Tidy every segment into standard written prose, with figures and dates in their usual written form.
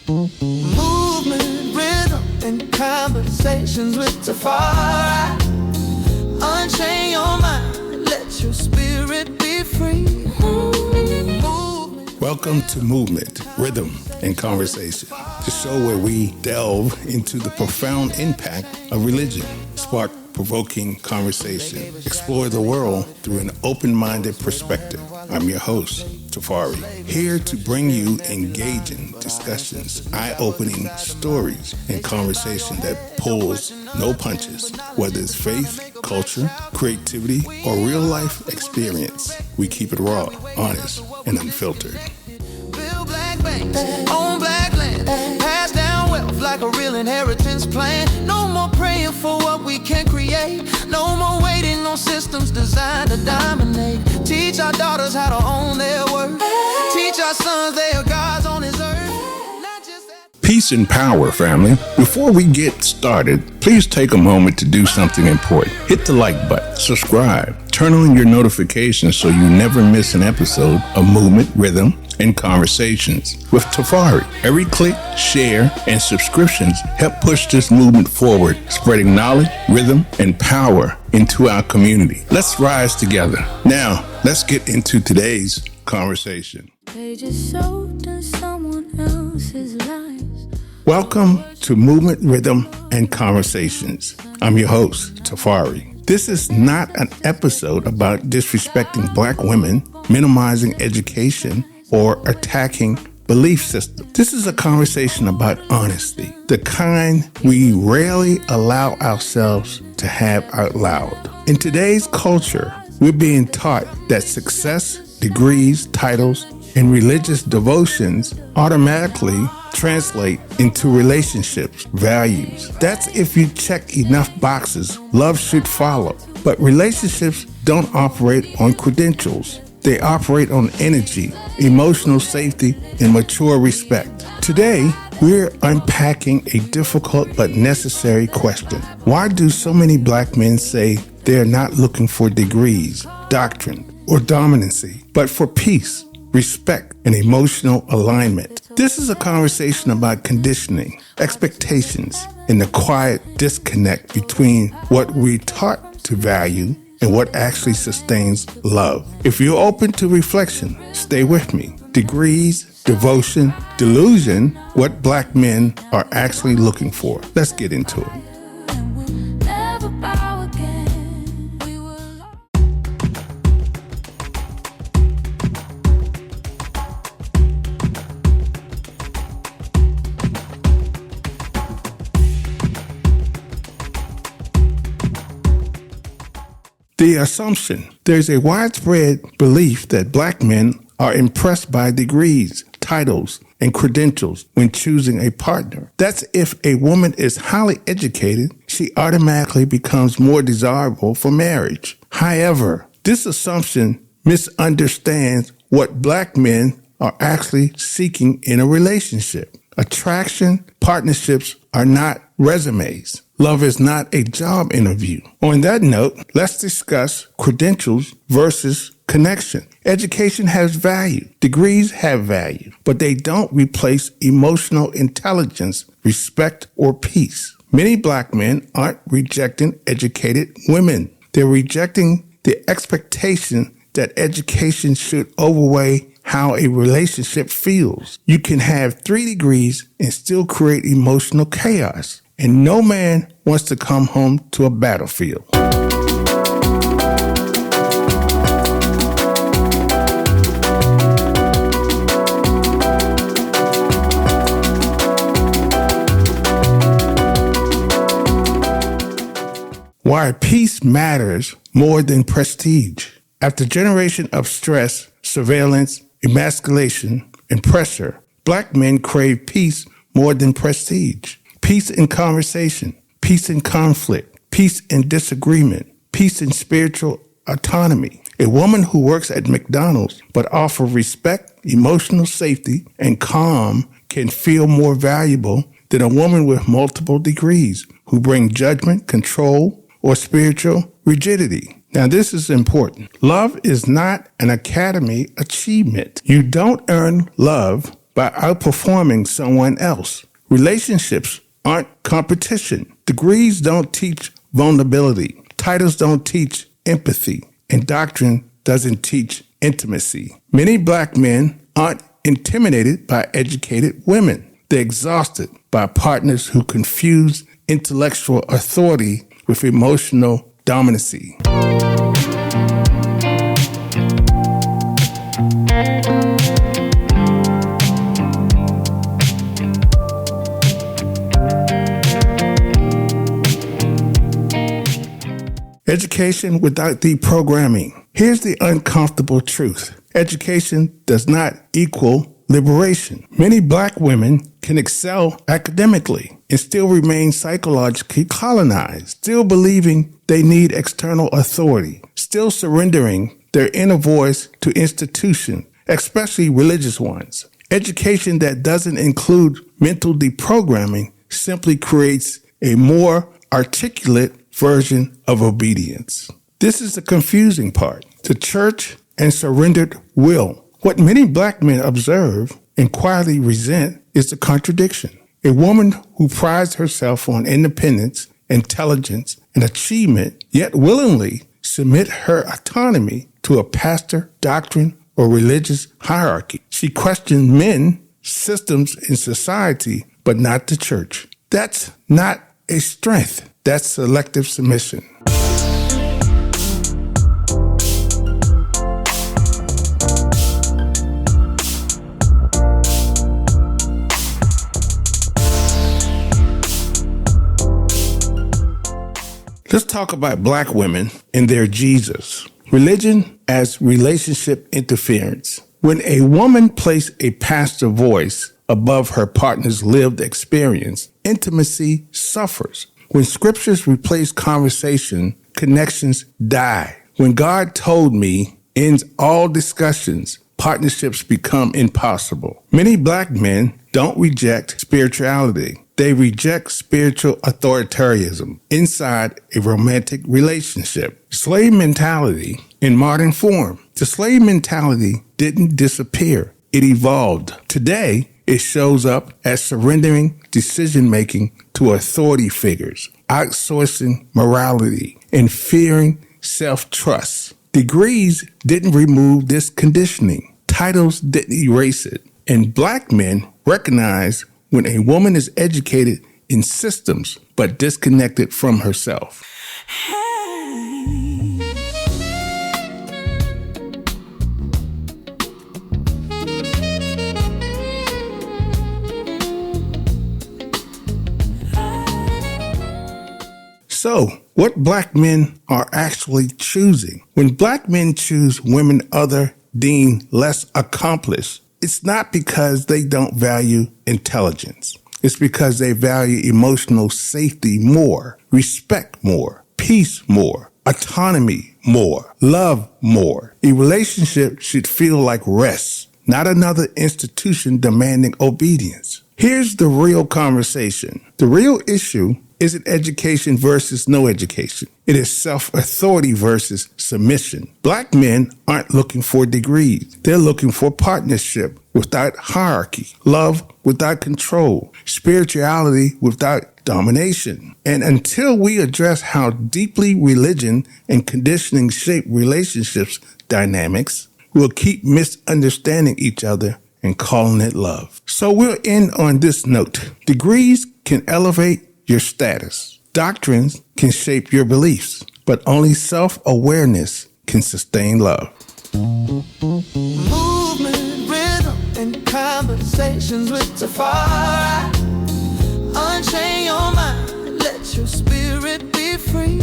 Movement, rhythm, and conversations with Tafari. Unchain your mind, let your spirit be free. Welcome to Movement, Rhythm, and Conversation, the show where we delve into the profound impact of religion, spark provoking conversation, explore the world through an open-minded perspective. I'm your host, Tafari, here to bring you engaging discussions, eye-opening stories, and conversation that pulls no punches. Whether it's faith, culture, creativity, or real-life experience, we keep it raw, honest, and unfiltered. Build black banks on black land, pass down wealth like a real inheritance plan. No more praying for what we can create, no more waiting on systems designed to dominate. Teach our daughters how to own their worth, teach our sons they are gods on this earth. Peace and power, family. Before we get started, please take a moment to do something important. Hit the like button, subscribe, turn on your notifications so you never miss an episode of Movement, Rhythm, and Conversations with Tafari. Every click, share, and subscriptions help push this movement forward, spreading knowledge, rhythm, and power into our community. Let's rise together. Now, let's get into today's conversation. Pages soaked in someone else's lives. Welcome to Movement, Rhythm, and Conversations. I'm your host, Tafari. This is not an episode about disrespecting Black women, minimizing education, or attacking belief systems. This is a conversation about honesty, the kind we rarely allow ourselves to have out loud. In today's culture, we're being taught that success, degrees, titles, and religious devotions automatically translate into relationships, values. That's if you check enough boxes, love should follow. But relationships don't operate on credentials. They operate on energy, emotional safety, and mature respect. Today, we're unpacking a difficult but necessary question. Why do so many Black men say they're not looking for degrees, doctrine, or dominancy, but for peace, respect, and emotional alignment? This is a conversation about conditioning, expectations, and the quiet disconnect between what we're taught to value and what actually sustains love. If you're open to reflection, stay with me. Degrees, devotion, delusion, what Black men are actually looking for. Let's get into it. The assumption. There's a widespread belief that Black men are impressed by degrees, titles, and credentials when choosing a partner. That's if a woman is highly educated, she automatically becomes more desirable for marriage. However, this assumption misunderstands what Black men are actually seeking in a relationship. Attraction, partnerships are not resumes. Love is not a job interview. On that note, let's discuss credentials versus connection. Education has value. Degrees have value, but they don't replace emotional intelligence, respect, or peace. Many Black men aren't rejecting educated women. They're rejecting the expectation that education should overweigh how a relationship feels. You can have 3 degrees and still create emotional chaos. And no man wants to come home to a battlefield. Why peace matters more than prestige. After generation of stress, surveillance, emasculation, and pressure, Black men crave peace more than prestige. Peace in conversation, peace in conflict, peace in disagreement, peace in spiritual autonomy. A woman who works at McDonald's but offers respect, emotional safety, and calm can feel more valuable than a woman with multiple degrees who bring judgment, control, or spiritual rigidity. Now, this is important. Love is not an academy achievement. You don't earn love by outperforming someone else. Relationships aren't competition. Degrees don't teach vulnerability. Titles don't teach empathy. And doctrine doesn't teach intimacy. Many black men aren't intimidated by educated women. They're exhausted by partners who confuse intellectual authority with emotional dominancy. Education without deprogramming. Here's the uncomfortable truth. Education does not equal liberation. Many black women can excel academically and still remain psychologically colonized, still believing they need external authority, still surrendering their inner voice to institutions, especially religious ones. Education that doesn't include mental deprogramming simply creates a more articulate version of obedience. This is the confusing part. The church and surrendered will. What many black men observe and quietly resent is the contradiction. A woman who prides herself on independence, intelligence, and achievement, yet willingly submit her autonomy to a pastor, doctrine, or religious hierarchy. She questions men, systems, and society, but not the church. That's not a strength. That's selective submission. Let's talk about black women and their Jesus. Religion as relationship interference. When a woman places a pastor voice above her partner's lived experience, intimacy suffers. When scriptures replace conversation, connections die. When God told me ends all discussions, partnerships become impossible. Many black men don't reject spirituality. They reject spiritual authoritarianism inside a romantic relationship. Slave mentality in modern form. The slave mentality didn't disappear. It evolved. Today, it shows up as surrendering decision-making to authority figures, outsourcing morality, and fearing self-trust. Degrees didn't remove this conditioning. Titles didn't erase it. And black men recognize when a woman is educated in systems but disconnected from herself. So, what black men are actually choosing? When black men choose women other deemed less accomplished, it's not because they don't value intelligence. It's because they value emotional safety more, respect more, peace more, autonomy more, love more. A relationship should feel like rest, not another institution demanding obedience. Here's the real conversation. The real issue isn't education versus no education. It is self-authority versus submission. Black men aren't looking for degrees. They're looking for partnership without hierarchy, love without control, spirituality without domination. And until we address how deeply religion and conditioning shape relationships dynamics, we'll keep misunderstanding each other and calling it love. So we'll end on this note. Degrees can elevate your status. Doctrines can shape your beliefs, but only self-awareness can sustain love. Movement, rhythm, and conversations with Tafari. Unchain your mind, let your spirit be free.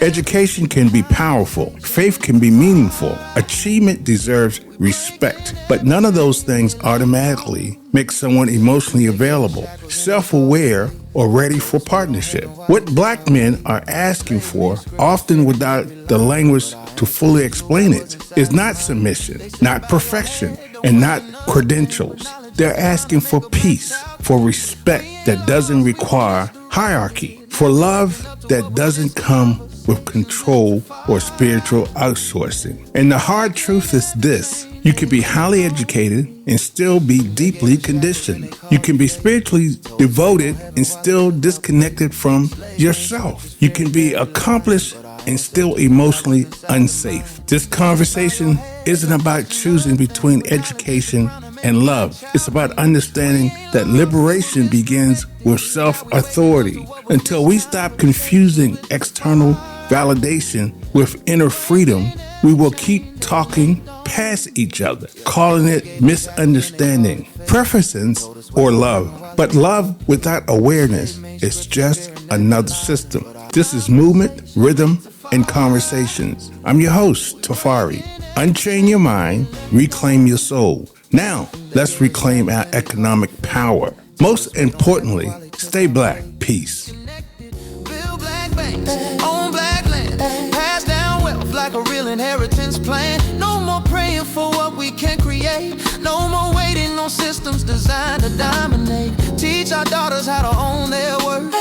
Education can be powerful. Faith can be meaningful. Achievement deserves respect. But none of those things automatically make someone emotionally available, self-aware, or ready for partnership. What black men are asking for, often without the language to fully explain it, is not submission, not perfection, and not credentials. They're asking for peace, for respect that doesn't require hierarchy, for love that doesn't come with control or spiritual outsourcing. And the hard truth is this: You can be highly educated and still be deeply conditioned. You can be spiritually devoted and still disconnected from yourself. You can be accomplished and still emotionally unsafe. This conversation isn't about choosing between education and love. It's about understanding that liberation begins with self-authority. Until we stop confusing external validation with inner freedom, we will keep talking past each other, calling it misunderstanding, preferences, or love. But love without awareness is just another system. This is Movement, Rhythm, and Conversations. I'm your host, Tafari. Unchain your mind, reclaim your soul. Now, let's reclaim our economic power. Most importantly, stay black. Peace. Build black banks, own black land, pass down wealth like a real inheritance plan. No more praying for what we can create. No more waiting on systems designed to dominate. Teach our daughters how to own their worth.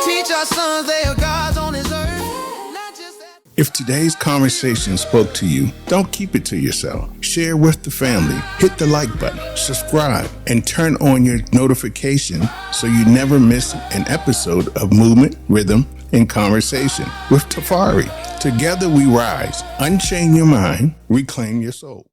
Teach our sons they are gods on this earth. If today's conversation spoke to you, don't keep it to yourself. Share with the family, hit the like button, subscribe, and turn on your notification so you never miss an episode of Movement, Rhythm, and Conversation with Tafari. Together we rise. Unchain your mind, reclaim your soul.